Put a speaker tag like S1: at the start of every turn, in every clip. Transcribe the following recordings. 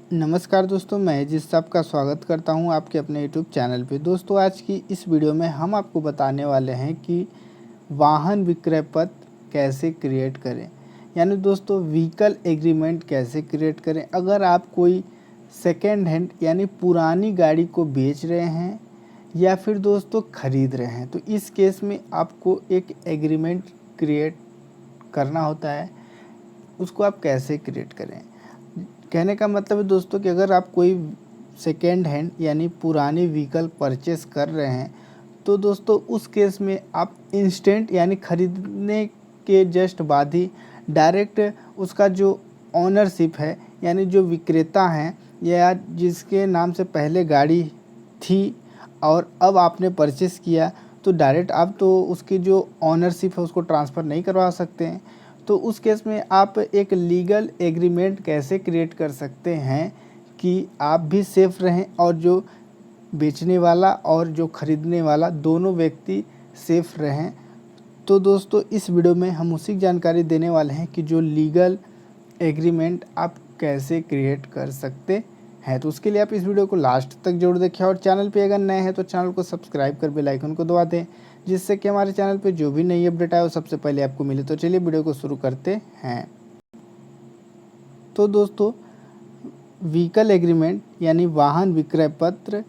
S1: नमस्कार दोस्तों, मैं जिस आपका स्वागत करता हूं आपके अपने यूट्यूब चैनल पे। दोस्तों, आज की इस वीडियो में हम आपको बताने वाले हैं कि वाहन विक्रय पत्र कैसे क्रिएट करें, यानी दोस्तों व्हीकल एग्रीमेंट कैसे क्रिएट करें। अगर आप कोई सेकेंड हैंड यानी पुरानी गाड़ी को बेच रहे हैं या फिर दोस्तों ख़रीद रहे हैं, तो इस केस में आपको एक एग्रीमेंट क्रिएट करना होता है। उसको आप कैसे क्रिएट करें, कहने का मतलब है दोस्तों कि अगर आप कोई सेकेंड हैंड यानी पुरानी व्हीकल परचेस कर रहे हैं, तो दोस्तों उस केस में आप इंस्टेंट यानी ख़रीदने के जस्ट बाद ही डायरेक्ट उसका जो ऑनरशिप है यानी जो विक्रेता हैं या जिसके नाम से पहले गाड़ी थी और अब आपने परचेस किया, तो डायरेक्ट आप तो उसकी जो ऑनरशिप है उसको ट्रांसफ़र नहीं करवा सकते हैं। तो उस केस में आप एक लीगल एग्रीमेंट कैसे क्रिएट कर सकते हैं कि आप भी सेफ रहें और जो बेचने वाला और जो ख़रीदने वाला दोनों व्यक्ति सेफ रहें। तो दोस्तों इस वीडियो में हम उसी की जानकारी देने वाले हैं कि जो लीगल एग्रीमेंट आप कैसे क्रिएट कर सकते हैं। तो उसके लिए आप इस वीडियो को लास्ट तक जरूर देखें और चैनल पे अगर नए हैं तो चैनल को सब्सक्राइब कर बेल आइकन को दबा दें, जिससे कि हमारे चैनल पे जो भी नई अपडेट आए वो सबसे पहले आपको मिले। तो चलिए वीडियो को शुरू करते हैं। तो दोस्तों व्हीकल एग्रीमेंट यानी वाहन विक्रय पत्र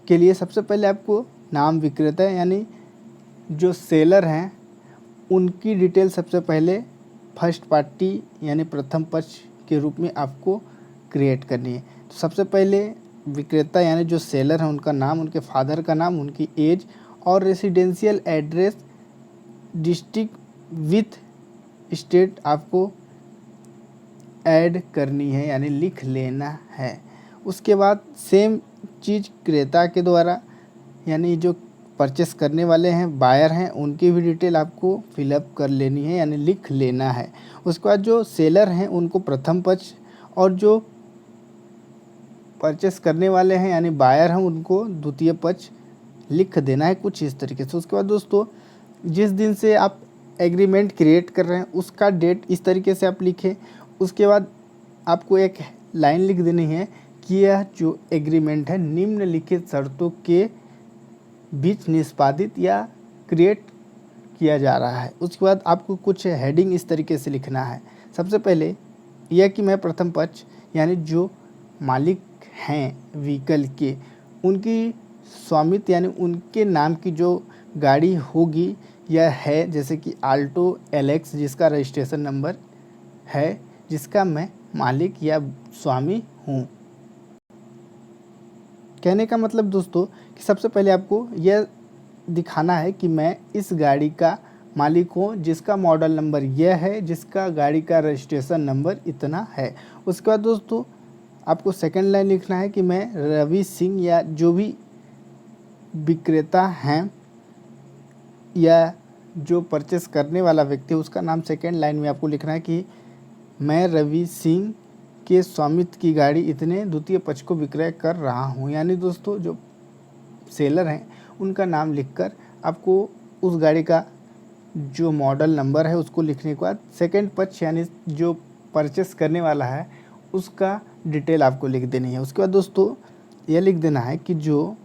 S1: के लिए सबसे पहले आपको नाम विक्रेता यानी जो सेलर हैं उनकी डिटेल सबसे पहले फर्स्ट पार्टी यानी प्रथम पक्ष के रूप में आपको क्रिएट करनी है। तो सबसे पहले विक्रेता यानी जो सेलर हैं उनका नाम, उनके फादर का नाम, उनकी एज और residential address, district with state आपको ऐड करनी है यानी लिख लेना है। उसके बाद सेम चीज़ क्रेता के द्वारा यानी जो परचेस करने वाले हैं बायर हैं उनकी भी डिटेल आपको फिलअप कर लेनी है यानी लिख लेना है। उसके बाद जो सेलर हैं उनको प्रथम पक्ष और जो परचेस करने वाले हैं यानी बायर हैं उनको द्वितीय पक्ष लिख देना है कुछ इस तरीके से। उसके बाद दोस्तों जिस दिन से आप एग्रीमेंट क्रिएट कर रहे हैं उसका डेट इस तरीके से आप लिखें। उसके बाद आपको एक लाइन लिख देनी है कि यह जो एग्रीमेंट है निम्नलिखित शर्तों के बीच निष्पादित या क्रिएट किया जा रहा है। उसके बाद आपको कुछ हेडिंग इस तरीके से लिखना है। सबसे पहले यह कि मैं प्रथम पक्ष यानी जो मालिक हैं व्हीकल के उनकी स्वामित्व यानी उनके नाम की जो गाड़ी होगी यह है, जैसे कि आल्टो एलेक्स जिसका रजिस्ट्रेशन नंबर है, जिसका मैं मालिक या स्वामी हूँ। कहने का मतलब दोस्तों कि सबसे पहले आपको यह दिखाना है कि मैं इस गाड़ी का मालिक हूँ जिसका मॉडल नंबर यह है, जिसका गाड़ी का रजिस्ट्रेशन नंबर इतना है। उसके बाद दोस्तों आपको सेकंड लाइन लिखना है कि मैं रवि सिंह या जो भी विक्रेता हैं या जो परचेस करने वाला व्यक्ति है उसका नाम सेकंड लाइन में आपको लिखना है कि मैं रवि सिंह के स्वामित्व की गाड़ी इतने द्वितीय पक्ष को विक्रय कर रहा हूँ। यानी दोस्तों जो सेलर हैं उनका नाम लिखकर आपको उस गाड़ी का जो मॉडल नंबर है उसको लिखने के बाद सेकंड पक्ष यानी जो परचेस करने वाला है उसका डिटेल आपको लिख देनी है। उसके बाद दोस्तों यह लिख देना है कि जो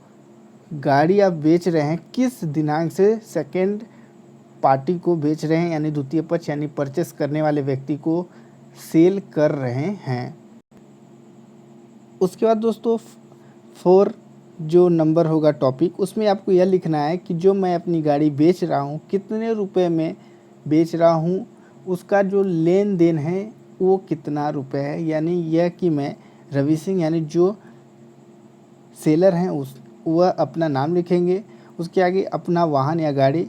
S1: गाड़ी आप बेच रहे हैं किस दिनांक से सेकंड पार्टी को बेच रहे हैं यानी द्वितीय पक्ष यानी परचेस करने वाले व्यक्ति को सेल कर रहे हैं। उसके बाद दोस्तों 4 जो नंबर होगा टॉपिक उसमें आपको यह लिखना है कि जो मैं अपनी गाड़ी बेच रहा हूँ कितने रुपए में बेच रहा हूँ, उसका जो लेन देन है वो कितना रुपए है। यानी यह कि मैं रवि सिंह यानी जो सेलर हैं वह अपना नाम लिखेंगे, उसके आगे अपना वाहन या गाड़ी,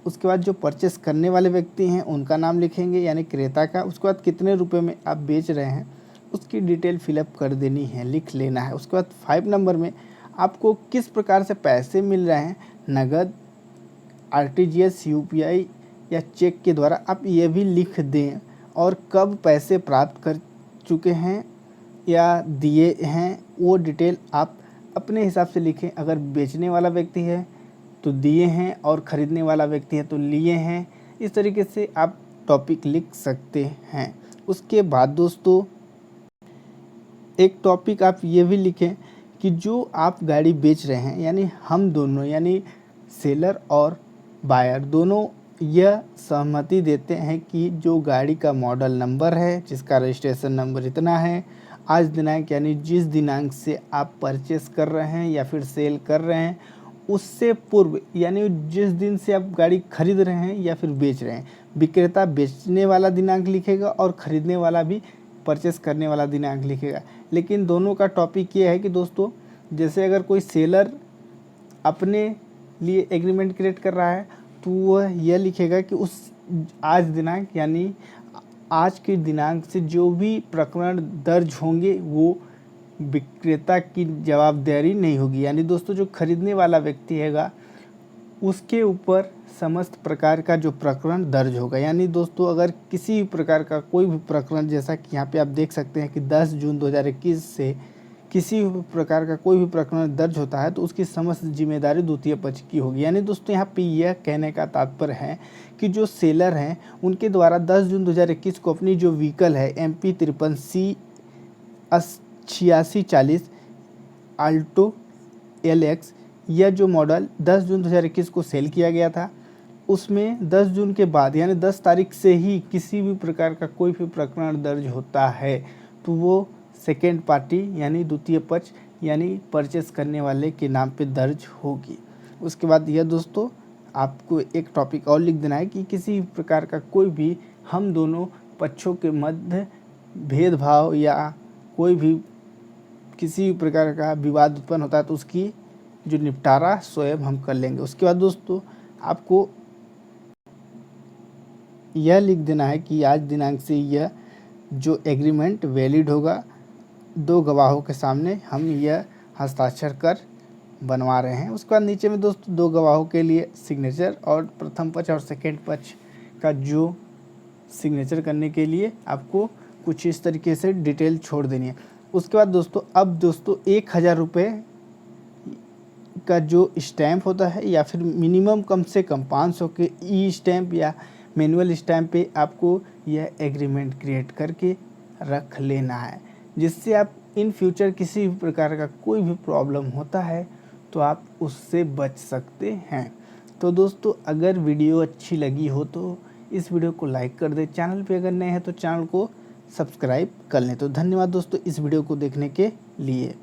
S1: उसके बाद जो परचेस करने वाले व्यक्ति हैं उनका नाम लिखेंगे यानी क्रेता का, उसके बाद कितने रुपए में आप बेच रहे हैं उसकी डिटेल फिलअप कर देनी है, लिख लेना है। उसके बाद 5 नंबर में आपको किस प्रकार से पैसे मिल रहे हैं, नगद, आरटीजीएस, यूपीआई या चेक के द्वारा, आप ये भी लिख दें और कब पैसे प्राप्त कर चुके हैं या दिए हैं वो डिटेल आप अपने हिसाब से लिखें। अगर बेचने वाला व्यक्ति है तो दिए हैं और ख़रीदने वाला व्यक्ति है तो लिए हैं। इस तरीके से आप टॉपिक लिख सकते हैं। उसके बाद दोस्तों एक टॉपिक आप ये भी लिखें कि जो आप गाड़ी बेच रहे हैं, यानी हम दोनों यानी सेलर और बायर दोनों यह सहमति देते हैं कि जो गाड़ी का मॉडल नंबर है, जिसका रजिस्ट्रेशन नंबर इतना है, आज दिनांक यानी जिस दिनांक से आप परचेस कर रहे हैं या फिर सेल कर रहे हैं उससे पूर्व, यानी जिस दिन से आप गाड़ी खरीद रहे हैं या फिर बेच रहे हैं, विक्रेता बेचने वाला दिनांक लिखेगा और ख़रीदने वाला भी परचेस करने वाला दिनांक लिखेगा। लेकिन दोनों का टॉपिक ये है कि दोस्तों, जैसे अगर कोई सेलर अपने लिए एग्रीमेंट क्रिएट कर रहा है तो वह यह लिखेगा कि उस आज दिनांक यानी आज के दिनांक से जो भी प्रकरण दर्ज होंगे वो विक्रेता की जवाबदारी नहीं होगी। यानी दोस्तों, जो खरीदने वाला व्यक्ति हैगा उसके ऊपर समस्त प्रकार का जो प्रकरण दर्ज होगा। यानी दोस्तों, अगर किसी भी प्रकार का कोई भी प्रकरण, जैसा कि यहाँ पे आप देख सकते हैं कि 10 जून 2021 से किसी भी प्रकार का कोई भी प्रकरण दर्ज होता है तो उसकी समस्त जिम्मेदारी द्वितीय पक्ष की होगी। यानी दोस्तों, यहाँ पे यह कहने का तात्पर्य है कि जो सेलर हैं उनके द्वारा 10 जून 2021 को अपनी जो व्हीकल है MP 53C 8640 आल्टो LX, यह जो मॉडल 10 जून 2021 को सेल किया गया था, उसमें 10 जून के बाद यानी 10 तारीख से ही किसी भी प्रकार का कोई भी प्रकरण दर्ज होता है तो वो सेकेंड पार्टी यानी द्वितीय पक्ष यानी परचेस करने वाले के नाम पे दर्ज होगी। उसके बाद यह दोस्तों, आपको एक टॉपिक और लिख देना है कि किसी प्रकार का कोई भी हम दोनों पक्षों के मध्य भेदभाव या कोई भी किसी भी प्रकार का विवाद उत्पन्न होता है तो उसकी जो निपटारा स्वयं हम कर लेंगे। उसके बाद दोस्तों, आपको यह लिख देना है कि आज दिनांक से यह जो एग्रीमेंट वैलिड होगा, 2 गवाहों के सामने हम यह हस्ताक्षर कर बनवा रहे हैं। उसके बाद नीचे में दोस्तों 2 गवाहों के लिए सिग्नेचर और प्रथम पक्ष और सेकेंड पक्ष का जो सिग्नेचर करने के लिए आपको कुछ इस तरीके से डिटेल छोड़ देनी है। उसके बाद दोस्तों, अब दोस्तों 1000 रुपये का जो स्टैम्प होता है या फिर मिनिमम कम से कम 500 के ई स्टैम्प या मैनुअल स्टैम्प पे आपको यह एग्रीमेंट क्रिएट करके रख लेना है, जिससे आप इन फ्यूचर किसी भी प्रकार का कोई भी प्रॉब्लम होता है तो आप उससे बच सकते हैं। तो दोस्तों, अगर वीडियो अच्छी लगी हो तो इस वीडियो को लाइक कर दें, चैनल पे अगर नए हैं तो चैनल को सब्सक्राइब कर लें। तो धन्यवाद दोस्तों इस वीडियो को देखने के लिए।